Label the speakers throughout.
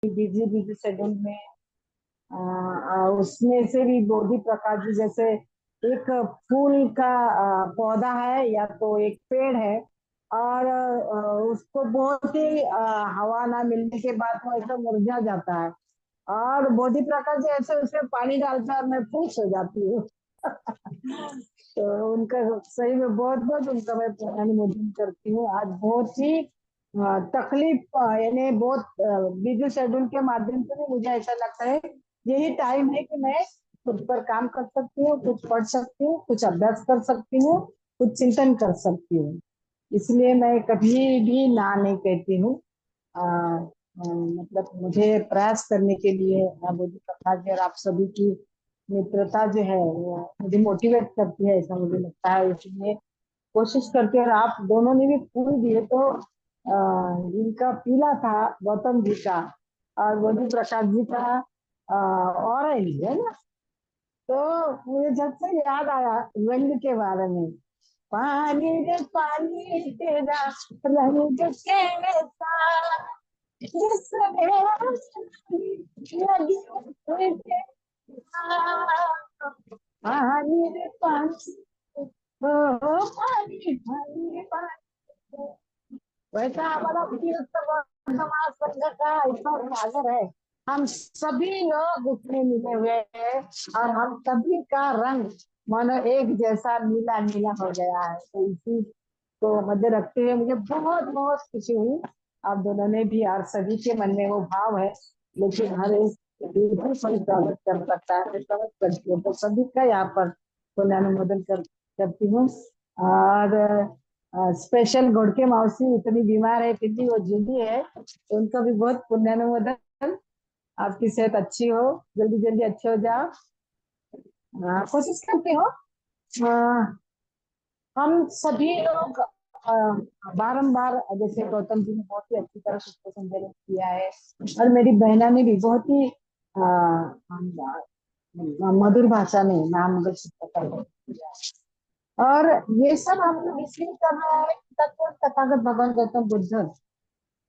Speaker 1: Busy busy schedule में उसमें से भी बोधि प्रकाश जी जैसे एक फूल का पौधा है या तो एक पेड़ है, और उसको बहुत ही हवा ना मिलने के बाद वो ऐसा मुरझा जाता है। और बोधि प्रकाश जी ऐसे उसमें पानी डालता है और मैं खुश हो जाती हूँ। तो उनका सही में बहुत बहुत उनका मैं अनुमोदन करती हूँ। आज बहुत ही तकलीफ यानी बहुत बिजी शेड्यूल के माध्यम से भी मुझे ऐसा लगता है यही टाइम है कि मैं खुद पर काम कर सकती हूँ, कुछ पढ़ सकती हूँ, कुछ अभ्यास कर सकती हूँ, कुछ चिंतन कर सकती हूँ। इसलिए मैं कभी भी ना नहीं कहती हूँ। मतलब मुझे प्रयास करने के लिए बुद्धि प्रकाश जी और आप सभी की मित्रता जो है वो मुझे मोटिवेट करती है, ऐसा मुझे लगता है। इसलिए कोशिश करते हैं। और आप दोनों ने भी फूल दिए तो जिनका पीला था गौतम जी का और बुद्धि प्रकाश जी का ऑरेंज है ना, तो मुझे झट से याद आया रंग के बारे में। पानी रे पानी तेरा रंग कैसा, जिसमें लगी हुई पानी रे पानी, ओ पानी पानी पानी। वैसा हमारा समाज संघ का ऐसा सागर है। हम सभी लोग उसमें मिले हुए हैं और हम सभी का रंग मानो एक जैसा नीला नीला हो गया है। तो इसी को मध्य रखते हुए मुझे बहुत बहुत खुशी हुई। आप दोनों ने भी, और सभी के मन में वो भाव है, लेकिन हर एक बिल्कुल सही स्वागत कर सकता है, मैं समझ सकती हूँ। तो सभी का यहाँ पर पुण्यानुमोदन करती हूँ। और स्पेशल घोड़के मौसी इतनी बीमार है फिर भी वो जिंदी है, तो उनका भी बहुत पुण्यानुमोदन। आपकी सेहत अच्छी हो, जल्दी जल्दी अच्छे हो जाओ। कोशिश करते हो। हम सभी लोग बारंबार, जैसे गौतम जी ने बहुत ही अच्छी तरह से उसको संचालित किया है, और मेरी बहना ने भी बहुत ही मधुर भाषा में नाम किया। और ये सब हम लोग इसलिए कर रहे हैं तथागत भगवान गौतम बुद्ध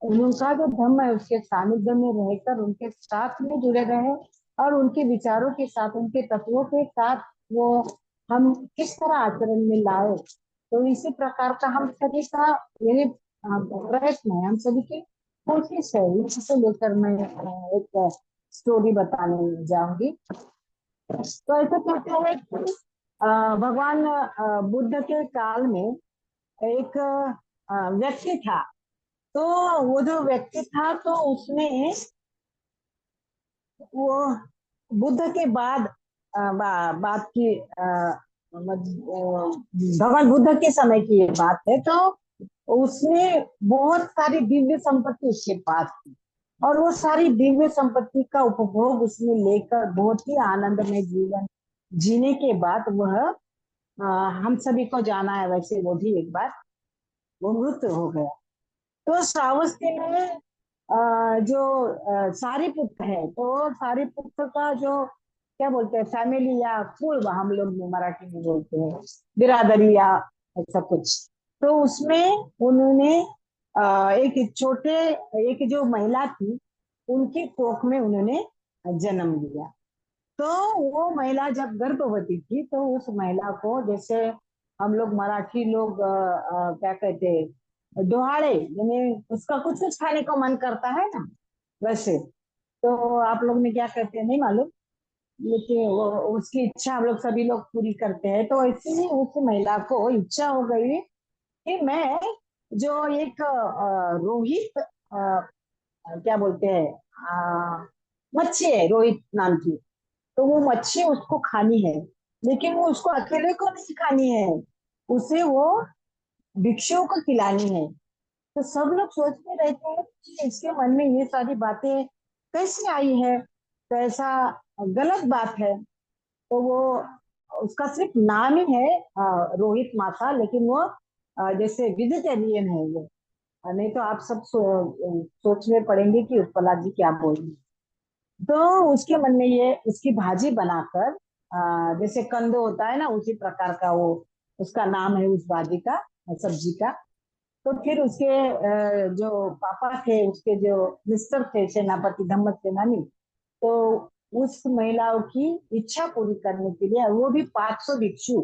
Speaker 1: उनका जो धम्म है उसके सानिध्य में रहकर उनके साथ में जुड़े रहे, और उनके विचारों के साथ, उनके तत्वों के साथ वो हम किस तरह आचरण में लाए। तो इसी प्रकार का हम सभी का ये प्रयत्न है, हम सभी की कोशिश है। इसी लेकर मैं एक स्टोरी बताने जाऊंगी। तो ऐसा कहते हैं कि भगवान बुद्ध के काल में एक व्यक्ति था। तो वो जो व्यक्ति था तो उसने वो बुद्ध के बाद बात की भगवान बुद्ध के समय की ये बात है। तो उसने बहुत सारी दिव्य संपत्ति उसके पास थी, और वो सारी दिव्य संपत्ति का उपभोग उसने लेकर बहुत ही आनंदमय जीवन जीने के बाद वह हम सभी को जाना है वैसे वो भी एक बार वो मृत हो गया। तो श्रावस्ती में जो सारीपुत्र है, तो सारीपुत्र का जो क्या बोलते हैं फैमिली या कुल हम लोग मराठी में बोलते हैं, बिरादरी या ऐसा कुछ। तो उसमें उन्होंने एक छोटे एक जो महिला थी उनकी कोख में उन्होंने जन्म लिया। तो वो महिला जब गर्भवती थी तो उस महिला को, जैसे हम लोग मराठी लोग क्या कहते हैं दोहाड़े, यानी उसका कुछ कुछ खाने को मन करता है ना, वैसे तो आप लोग ने क्या कहते हैं नहीं मालूम, लेकिन वो उसकी इच्छा हम लोग सभी लोग पूरी करते हैं। तो ऐसे ही उस महिला को इच्छा हो गई कि मैं जो एक रोहित क्या बोलते हैं मच्छी है रोहित नाम की, तो वो मच्छी उसको खानी है। लेकिन वो उसको अकेले को नहीं खानी है, उसे वो भिक्षुओं को खिलानी है। तो सब लोग सोचते रहते हैं कि इसके मन में ये सारी बातें कैसे आई है, तो ऐसा गलत बात है। तो वो उसका सिर्फ नाम ही है रोहित माथा, लेकिन वो जैसे वेजिटेरियन है वो। नहीं तो आप सब सोचने पड़ेंगे कि उत्पला जी क्या बोल रही। तो उसके मन में ये उसकी भाजी बनाकर जैसे कंदो होता है ना उसी प्रकार का वो उसका नाम है उस भाजी का, सब्जी का। तो फिर उसके जो पापा थे, उसके जो मिस्टर थे सेनापति धम्मत सेनानी, तो उस महिलाओं की इच्छा पूरी करने के लिए वो भी 500 भिक्षु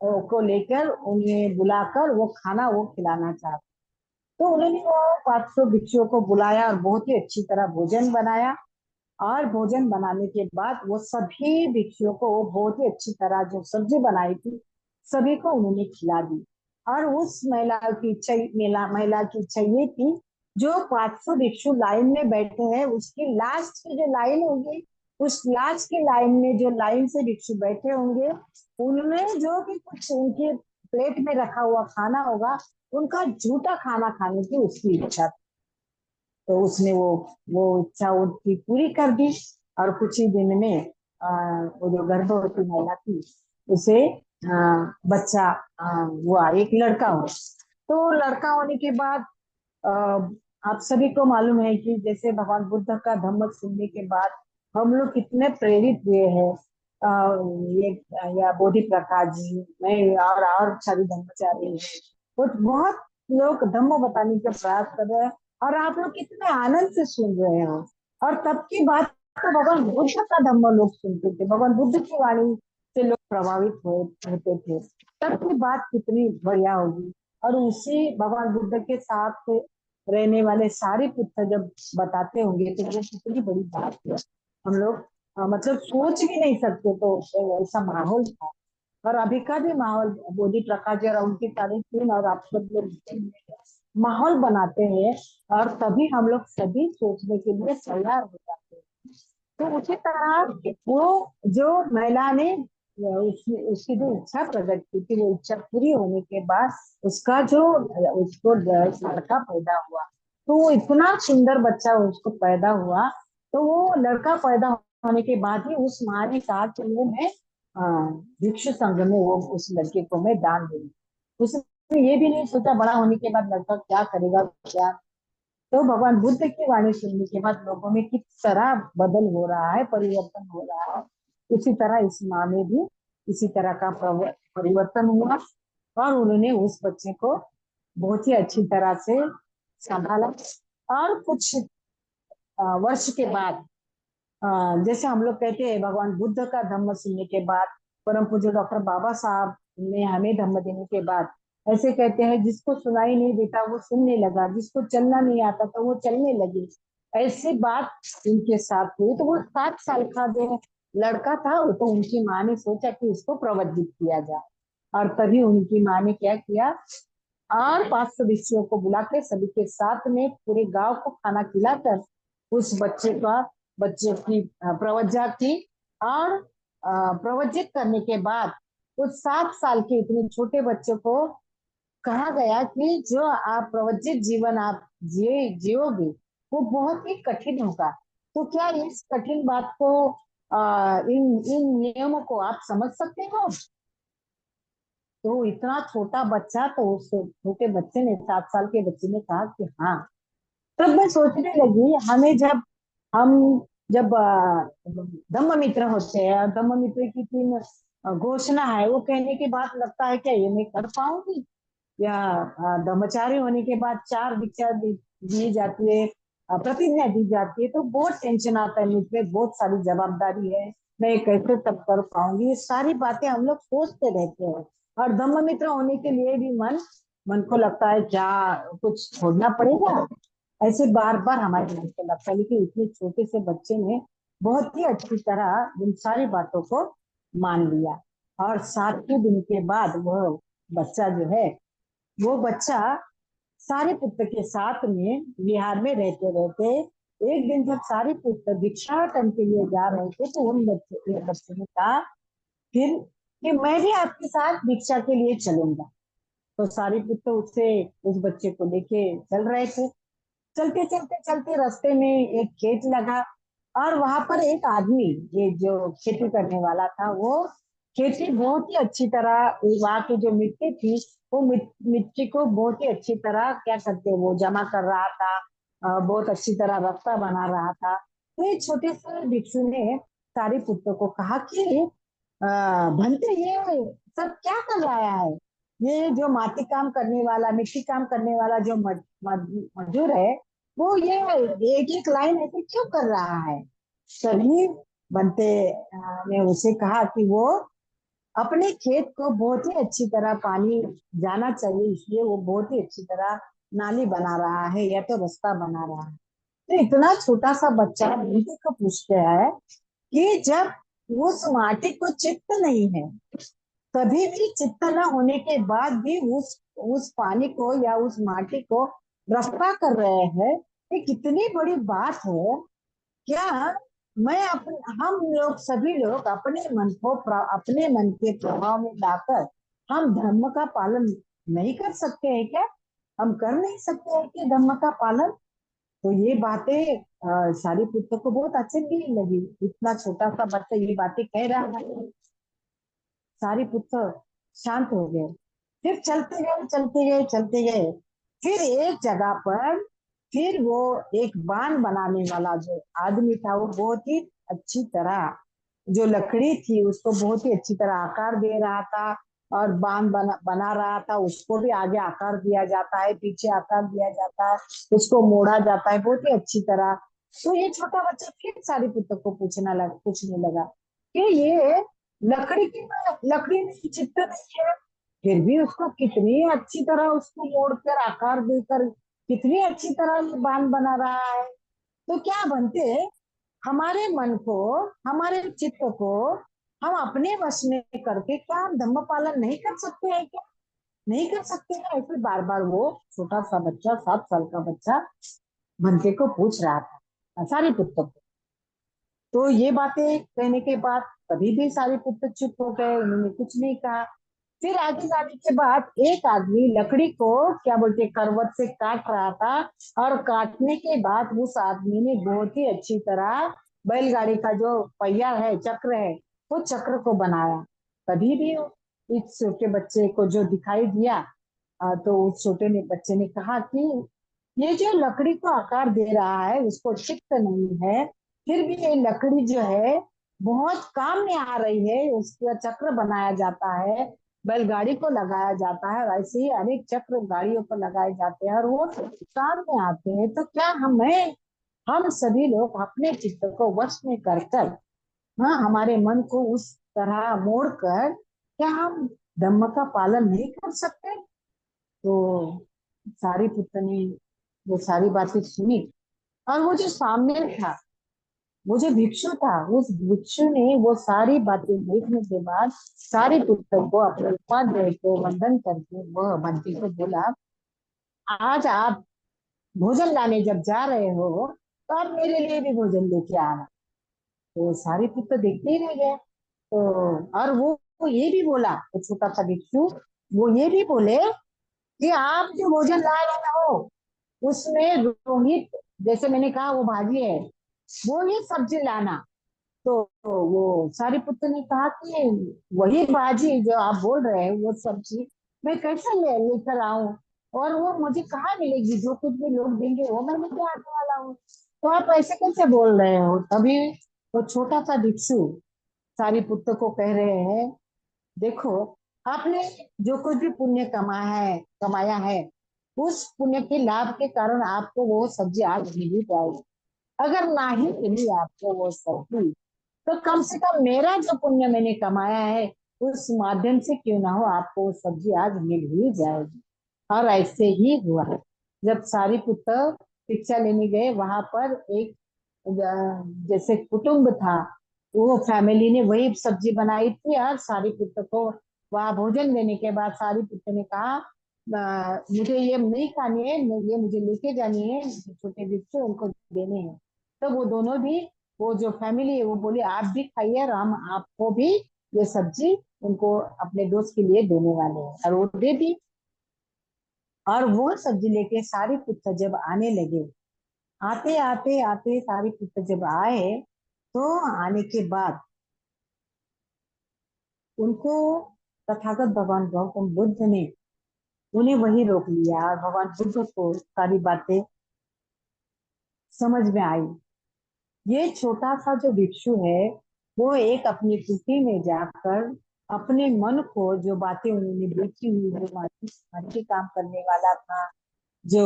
Speaker 1: को लेकर उन्हें बुलाकर वो खाना वो खिलाना चाहते। तो उन्होंने वो 500 भिक्षुओं को बुलाया और बहुत ही अच्छी तरह भोजन बनाया। और भोजन बनाने के बाद वो सभी भिक्षुओं को वो बहुत ही अच्छी तरह जो सब्जी बनाई थी सभी को उन्होंने खिला दी। और उस महिला की इच्छा ये थी, जो 500 भिक्षु लाइन में बैठे हैं उसकी लास्ट की जो लाइन होगी, उस लास्ट की लाइन में जो लाइन से भिक्षु बैठे होंगे, उनमें जो भी कुछ उनके प्लेट में रखा हुआ खाना होगा उनका झूठा खाना खाने की उसकी इच्छा। तो उसने वो इच्छा उसकी पूरी कर दी। और कुछ ही दिन में वो जो गर्भवती महिला थी उसे बच्चा हुआ, एक लड़का हुआ। तो लड़का होने के बाद अ, आप सभी को मालूम है कि जैसे भगवान बुद्ध का धम्म सुनने के बाद हम लोग कितने प्रेरित हुए हैं। ये या बोधि प्रकाश जी, मैं और सभी धम्मचारी हैं, बहुत लोग धम्म बताने का प्रयास कर रहे हैं। और आप लोग कितने आनंद से सुन रहे हो। और तब की बात तो भगवान बुद्ध का धम्म लोग सुनते थे, भगवान बुद्ध की वाणी से लोग प्रभावित होते थे। तब की बात कितनी बढ़िया होगी। और उसी भगवान बुद्ध के साथ रहने वाले सारे पुत्र जब बताते होंगे तो वो कितनी बड़ी बात है। हम लोग मतलब सोच भी नहीं सकते, तो ऐसा माहौल था। और अभी का भी माहौल बोधि प्रकाश जी और उनकी सारी टीम और आप सब लोग माहौल बनाते हैं, और तभी हम लोग सभी सोचने के लिए तैयार हो जाते हैं। तो उसी तरह वो जो महिला ने उसकी जो इच्छा प्रकट की थी, वो इच्छा पूरी होने के बाद उसका जो उसको लड़का पैदा हुआ, तो वो इतना सुंदर बच्चा उसको पैदा हुआ। तो वो लड़का पैदा होने के बाद ही उस माँ ने कहा कि वो मैं भिक्षु संघ में वो उस लड़के को मैं दान दूंगी। उसने ये भी नहीं सोचा बड़ा होने के बाद लड़का क्या करेगा क्या। तो भगवान बुद्ध की वाणी सुनने के बाद लोगों में किस तरह बदल हो रहा है, परिवर्तन हो रहा है। उसी तरह इस माँ में भी इसी तरह का परिवर्तन हुआ। और उन्होंने उस बच्चे को बहुत ही अच्छी तरह से संभाला। और कुछ वर्ष के बाद जैसे हम लोग कहते हैं भगवान बुद्ध का धम्म सुनने के बाद, परम पूज्य डॉक्टर बाबा साहब ने हमें धम्म देने के बाद ऐसे कहते हैं, जिसको सुनाई नहीं देता वो सुनने लगा, जिसको चलना नहीं आता तो वो चलने लगे। ऐसी बात इनके साथ हुई। तो वो 7 साल का जो लड़का था वो तो उनकी माँ ने सोचा कि इसको प्रवज्जित किया जाए। और तभी उनकी माँ ने क्या किया, और 500 भिक्षुओं को बुला के सभी के साथ में पूरे गांव को खाना खिलाकर उस बच्चे की प्रवज्जा की। और प्रवज्जित करने के बाद उस 7 साल के इतने छोटे बच्चे को कहा गया कि जो आप प्रवज्जित जीवन आप जियोगे वो बहुत ही कठिन होगा। तो क्या इस कठिन बात को इन इन नियमों को आप समझ सकते हो। तो इतना छोटा बच्चा, तो उस छोटे बच्चे ने 7 साल के बच्चे ने कहा कि हाँ। तब मैं सोचने लगी, हमें हम जब धम्म मित्र होते हैं और धम्म मित्र की 3 घोषणा है, वो कहने के बाद लगता है क्या ये मैं कर पाऊंगी। या ब्रह्मचारी होने के बाद 4 दीक्षा दी जाती है, प्रतिज्ञा दी जाती है, तो बहुत टेंशन आता है मुझ पे, बहुत सारी जवाबदारी है, मैं कैसे तब कर पाऊंगी। ये सारी बातें हम लोग सोचते रहते हैं। और धम्म मित्र होने के लिए भी मन मन को लगता है क्या कुछ छोड़ना पड़ेगा, ऐसे बार बार हमारे मन को लगता है। लेकिन इतने छोटे से बच्चे ने बहुत ही अच्छी तरह इन सारी बातों को मान लिया। और 7वें दिन के बाद वो बच्चा जो है, वो बच्चा सारे पुत्र के साथ में बिहार में रहते रहते एक दिन जब सारे पुत्र भिक्षाटन के लिए जा रहे थे, तो उन बच्चे ने कहा फिर कि मैं भी आपके साथ भिक्षा के लिए चलूंगा। तो सारे पुत्र उससे उस बच्चे को लेके चल रहे थे। चलते चलते चलते रास्ते में एक खेत लगा। और वहां पर एक आदमी, ये जो खेती करने वाला था, वो खेती बहुत ही अच्छी तरह, वहां की जो मिट्टी थी वो मिट्टी को बहुत ही अच्छी तरह क्या करते वो जमा कर रहा था। बहुत अच्छी तरह रास्ता बना रहा था। तो ये छोटे से भिक्षु ने सारे पुत्र को कहा कि भंते ये सब क्या कर रहा है। ये जो माटी काम करने वाला, मिट्टी काम करने वाला जो मजदूर है, वो ये एक एक लाइन ऐसे क्यों कर रहा है? तभी बनते ने उसे कहा कि वो अपने खेत को बहुत ही अच्छी तरह पानी जाना चाहिए, इसलिए वो बहुत ही अच्छी तरह नाली बना रहा है या तो रास्ता बना रहा है। तो इतना छोटा सा बच्चा बेटे को पूछते है कि जब उस माटी को चित्त नहीं है, कभी भी चित्त न होने के बाद भी उस पानी को या उस माटी को रास्ता कर रहे हैं, ये कितनी बड़ी बात है। क्या मैं अपने हम लोग सभी लोग अपने मन को अपने मन के प्रभाव में लाकर हम धर्म का पालन नहीं कर सकते हैं क्या? हम कर नहीं सकते हैं कि धर्म का पालन? तो ये बातें सारी पुस्तक को बहुत अच्छी भी लगी, इतना छोटा सा बच्चा ये बातें कह रहा है। सारी पुस्तक शांत हो गए। फिर चलते गए चलते गए चलते गए। फिर एक जगह पर फिर वो एक बांध बनाने वाला जो आदमी था, वो बहुत ही अच्छी तरह जो लकड़ी थी उसको बहुत ही अच्छी तरह आकार दे रहा था, और बांध बना रहा था। उसको भी आगे आकार दिया जाता है, पीछे आकार दिया जाता है, उसको मोड़ा जाता है बहुत ही अच्छी तरह। तो ये छोटा बच्चा फिर सारी पुस्तक को पूछने लगा कि ये लकड़ी की लकड़ी में चित्त नहीं है, फिर भी उसको कितनी अच्छी तरह उसको मोड़कर आकार देकर कितनी अच्छी तरह ये बांध बना रहा है। तो क्या बनते, हमारे मन को, हमारे चित्त को हम अपने वश में करके क्या हम धम्म पालन नहीं कर सकते हैं क्या? नहीं कर सकते हैं? ऐसे बार बार वो छोटा सा बच्चा, 7 साल का बच्चा बनते को पूछ रहा था सारी पुस्तक को। तो ये बातें कहने के बाद कभी भी सारे पुत्र चुप हो गए, उन्होंने कुछ नहीं कहा। फिर आगे जाने के बाद एक आदमी लकड़ी को क्या बोलते करवट से काट रहा था, और काटने के बाद उस आदमी ने बहुत ही अच्छी तरह बैलगाड़ी का जो पहिया है, चक्र है, वो चक्र को बनाया। कभी भी इस छोटे बच्चे को जो दिखाई दिया, तो उस छोटे ने बच्चे ने कहा कि ये जो लकड़ी को आकार दे रहा है उसको चित्त नहीं है, फिर भी ये लकड़ी जो है बहुत काम में आ रही है, उसका चक्र बनाया जाता है, बैलगाड़ी को लगाया जाता है, वैसे ही अनेक चक्र गाड़ियों को लगाए जाते हैं और वो काम में आते हैं। तो क्या हम सभी लोग अपने चित्त को वश में कर कर, हाँ, हमारे मन को उस तरह मोड़ कर क्या हम धम्म का पालन नहीं कर सकते? तो सारी पुत्र ने वो सारी बातें सुनी, और वो जो सामने था, वो जो भिक्षु था, उस भिक्षु ने वो सारी बातें देखने के बाद सारी पुस्तक को अपने उपाध्याय को वंदन करके वह बंटी को बोला, आज आप भोजन लाने जब जा रहे हो तो आप मेरे लिए भी भोजन लेके आना। तो सारी पुत्र देखते ही रह गए। तो और वो ये भी बोला, वो छोटा सा भिक्षु वो ये भी बोले कि आप जो भोजन ला रहे हो उसमें रोहित, जैसे मैंने कहा वो भाजी है, वो ही सब्जी लाना। तो वो सारीपुत्र ने कहा कि वही भाजी जो आप बोल रहे हैं वो सब्जी मैं कैसे लेकर आऊं, और वो मुझे कहाँ मिलेगी? जो कुछ भी लोग देंगे वो मैं लेके आने वाला हूँ। तो आप ऐसे कैसे बोल रहे हो? तभी वो छोटा सा भिक्षु सारीपुत्र को कह रहे हैं, देखो, आपने जो कुछ भी पुण्य कमाया है, उस पुण्य के लाभ के कारण आपको वो सब्जी आज मिल ही जाएगी। अगर ना ही मिली आपको वो सब्जी, तो कम से कम मेरा जो पुण्य मैंने कमाया है उस माध्यम से क्यों ना हो आपको वो सब्जी आज मिल ही जाएगी। और ऐसे ही हुआ। जब सारी पुत्र शिक्षा लेने गए, वहां पर एक जैसे कुटुंब था, वो फैमिली ने वही सब्जी बनाई थी, और सारी पुत्र को वहां भोजन देने के बाद सारी पुत्र ने कहा, मुझे ये नहीं खानी है, ये मुझे लेके जानी है, छोटे बच्चे उनको देने हैं। तो वो दोनों भी, वो जो फैमिली है वो बोले आप भी खाइए, और हम आपको भी ये सब्जी उनको अपने दोस्त के लिए देने वाले हैं, और वो दे दी। और वो सब्जी लेके सारी पुत्र जब आने लगे, आते आते आते सारी पुत्र जब आए, तो आने के बाद उनको तथागत भगवान गौतम बुद्ध ने उन्हें वही रोक लिया, और भगवान बुद्ध को सारी बातें समझ में आई। ये छोटा सा जो भिक्षु है, वो एक अपनी कुटी में जाकर अपने मन को, जो बातें उन्होंने देखी हुई, जो माटी काम करने वाला था, जो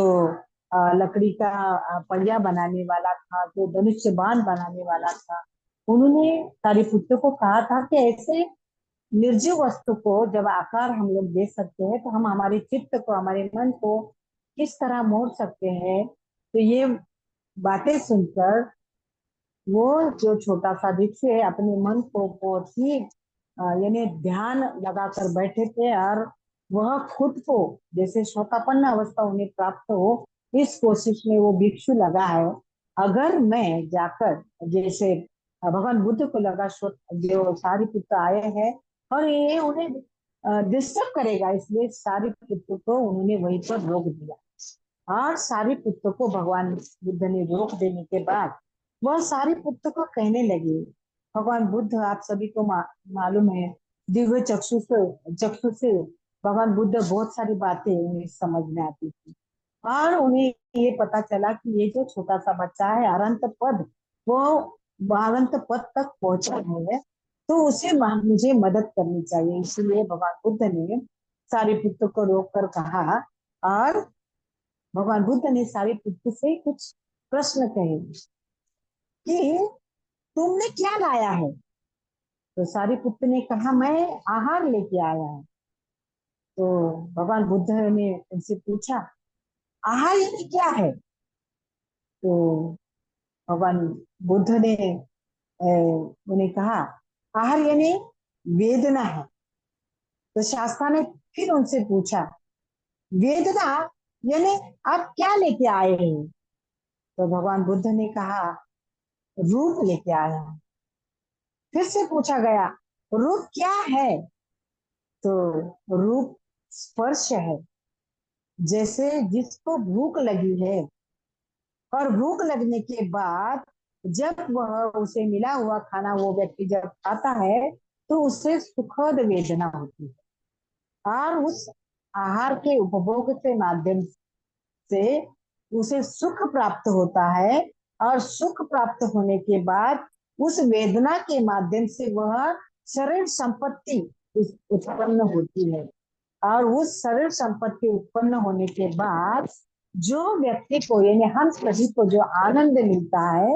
Speaker 1: लकड़ी का पहिया बनाने वाला था, जो धनुष्य बाण बनाने वाला था, उन्होंने सारिपुत्र को कहा था कि ऐसे निर्जीव वस्तु को जब आकार हम लोग दे सकते हैं तो हम हमारे चित्त को, हमारे मन को किस तरह मोड़ सकते हैं। तो ये बातें सुनकर वो जो छोटा सा दीक्षु है अपने मन को बहुत ही यानी ध्यान लगाकर बैठे थे, और वह खुद को जैसे शोकापन्न अवस्था उन्हें प्राप्त हो, इस कोशिश में वो भिक्षु लगा है। अगर मैं जाकर, जैसे भगवान बुद्ध को लगा जो सारिपुत्र आए हैं और ये उन्हें डिस्टर्ब करेगा, इसलिए सारिपुत्र को उन्होंने वहीं पर रोक दिया। और सारिपुत्र को भगवान बुद्ध ने रोक देने के बाद वह सारिपुत्र को कहने लगे, भगवान बुद्ध आप सभी को मालूम है, दिव्य चक्षु से भगवान बुद्ध बहुत सारी बातें उन्हें समझ में आती थी। और उन्हें ये पता चला कि ये जो छोटा सा बच्चा है अनंत पद, वो अनंत पद तक पहुंचा है, तो उसे मुझे मदद करनी चाहिए। इसलिए भगवान बुद्ध ने सारिपुत्र को रोक कर कहा, और भगवान बुद्ध ने सारिपुत्र से कुछ प्रश्न कहे कि तुमने क्या लाया है। तो सारिपुत्र ने कहा मैं आहार लेके आया हूँ। तो भगवान बुद्ध ने उनसे पूछा आहार ये क्या है। तो भगवान बुद्ध ने उन्हें कहा आहार यानी वेदना है। तो शास्त्रा ने फिर उनसे पूछा वेदना यानी आप क्या लेके आए हैं। तो भगवान बुद्ध ने कहा रूप लेके आया हूं। फिर से पूछा गया रूप क्या है। तो रूप स्पर्श है। जैसे जिसको भूख लगी है और भूख लगने के बाद जब वह उसे मिला हुआ खाना वो व्यक्ति जब खाता है तो उससे सुखद वेदना होती है, और उस आहार के उपभोग के माध्यम से उसे सुख प्राप्त होता है। और सुख प्राप्त होने के बाद उस वेदना के माध्यम से वह शरीर संपत्ति उत्पन्न होती है। और उस शरीर संपत्ति उत्पन्न होने के बाद जो व्यक्ति को यानी हम सभी को जो आनंद मिलता है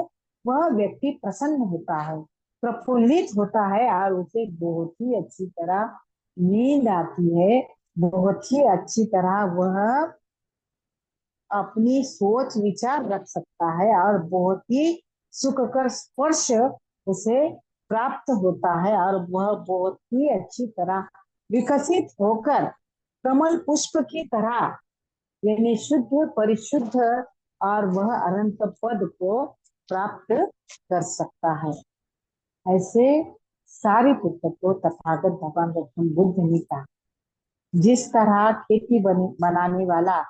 Speaker 1: वह व्यक्ति प्रसन्न होता है, प्रफुल्लित होता है, और उसे बहुत ही अच्छी तरह नींद आती है। बहुत ही अच्छी तरह वह अपनी सोच विचार रख सकता है और बहुत ही सुखकर स्पर्श उसे प्राप्त होता है, और वह बहुत ही अच्छी तरह विकसित होकर कमल पुष्प की तरह यानी शुद्ध परिशुद्ध और वह अनंत पद को प्राप्त कर सकता है। ऐसे सारी पुस्तक को तथागत भगवान गौतम बुद्ध ने कहा। जिस तरह खेती बनाने वाला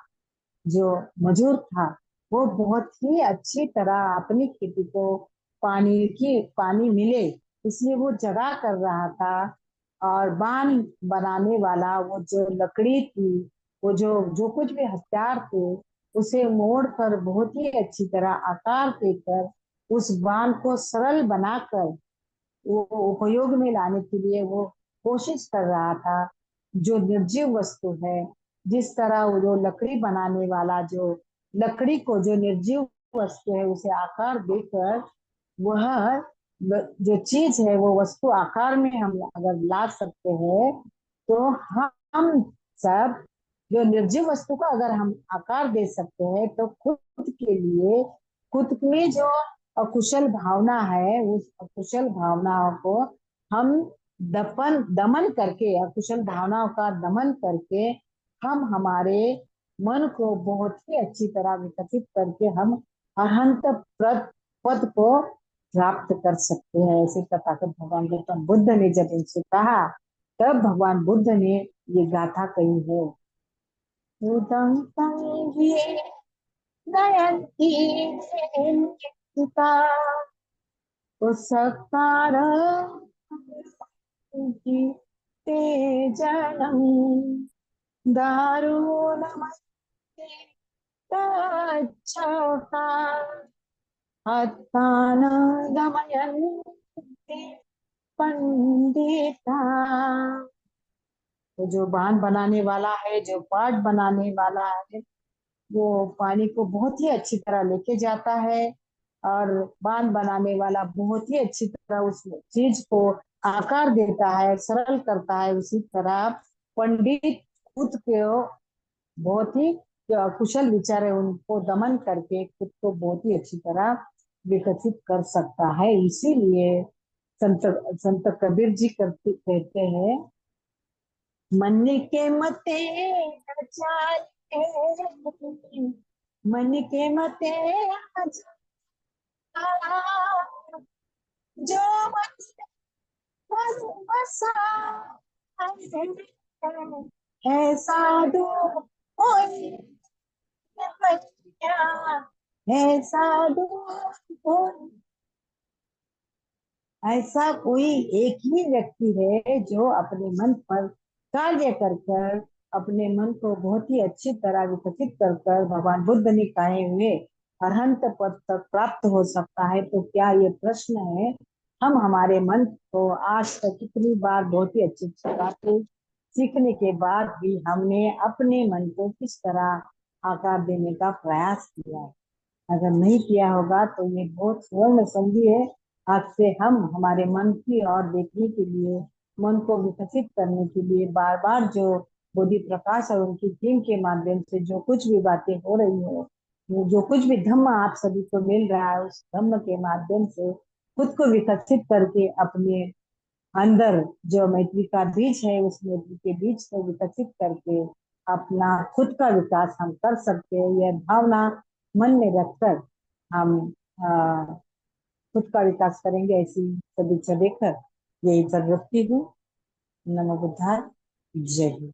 Speaker 1: जो मजूर था वो बहुत ही अच्छी तरह अपनी खेती को पानी मिले इसलिए वो जगह कर रहा था। और बांध बनाने वाला वो जो लकड़ी थी, वो जो कुछ भी हथियार थे उसे मोड़ कर बहुत ही अच्छी तरह आकार देकर उस बांध को सरल बनाकर वो उपयोग में लाने के लिए वो कोशिश कर रहा था। जो निर्जीव वस्तु है, जिस तरह वो जो लकड़ी बनाने वाला जो लकड़ी को जो निर्जीव वस्तु है उसे आकार देकर वह जो चीज है वो वस्तु आकार में हम अगर ला सकते हैं तो हम सब जो निर्जीव वस्तु का अगर हम आकार दे सकते हैं तो खुद के लिए खुद में जो अकुशल भावना है उस अकुशल भावनाओं को हम दमन करके, अकुशल भावनाओं का दमन करके हम हमारे मन को बहुत ही अच्छी तरह विकसित करके हम अनंत पद को प्राप्त कर सकते हैं। ऐसे तथागत भगवान गौतम बुद्ध ने जब इनसे कहा तब भगवान बुद्ध ने ये गाथा कही है। उदं नयन्ति सकार ते जनम दारुणमस्ते तच्छोका हत्तान दमयन्ति पंडिता। तो जो बांध बनाने वाला है, जो पाट बनाने वाला है, वो पानी को बहुत ही अच्छी तरह लेके जाता है। और बांध बनाने वाला बहुत ही अच्छी तरह उस चीज को आकार देता है, सरल करता है। उसी तरह पंडित खुद को बहुत ही कुशल विचार है, उनको दमन करके खुद को बहुत ही अच्छी तरह विकसित कर सकता है। इसीलिए संत संत कबीर जी करते कहते हैं, मन के मते न चाले, मन के मते न चाला, जो मन बसा है साधु कोई बनिया, है साधु कोई। ऐसा कोई एक ही व्यक्ति है जो अपने मन पर कार्य कर कर अपने मन को बहुत ही अच्छी तरह विकसित कर कर भगवान बुद्ध ने कहे हुए अरहंत पद तक प्राप्त हो सकता है। तो क्या ये प्रश्न है, हम हमारे मन को आज तक कितनी बार बहुत ही अच्छी तरह से सीखने के बाद भी हमने अपने मन को किस तरह आकार देने का प्रयास किया है? अगर नहीं किया होगा तो ये बहुत स्वर्ण संधि है। आज से हम हमारे मन की ओर देखने के लिए, मन को विकसित करने के लिए बार बार जो बोधि प्रकाश और उनकी टीम के माध्यम से जो कुछ भी बातें हो रही हो, जो कुछ भी धम्म आप सभी को मिल रहा है, उस धम्म के माध्यम से खुद को विकसित करके अपने अंदर जो मैत्री का बीज है, उस मैत्री के बीज को विकसित करके अपना खुद का विकास हम कर सकते हैं। यह भावना मन में रखकर हम खुद का विकास करेंगे, ऐसी सदिच्छा देकर यही पर रखती हूँ। नमो बुद्धाय, जय हिंद।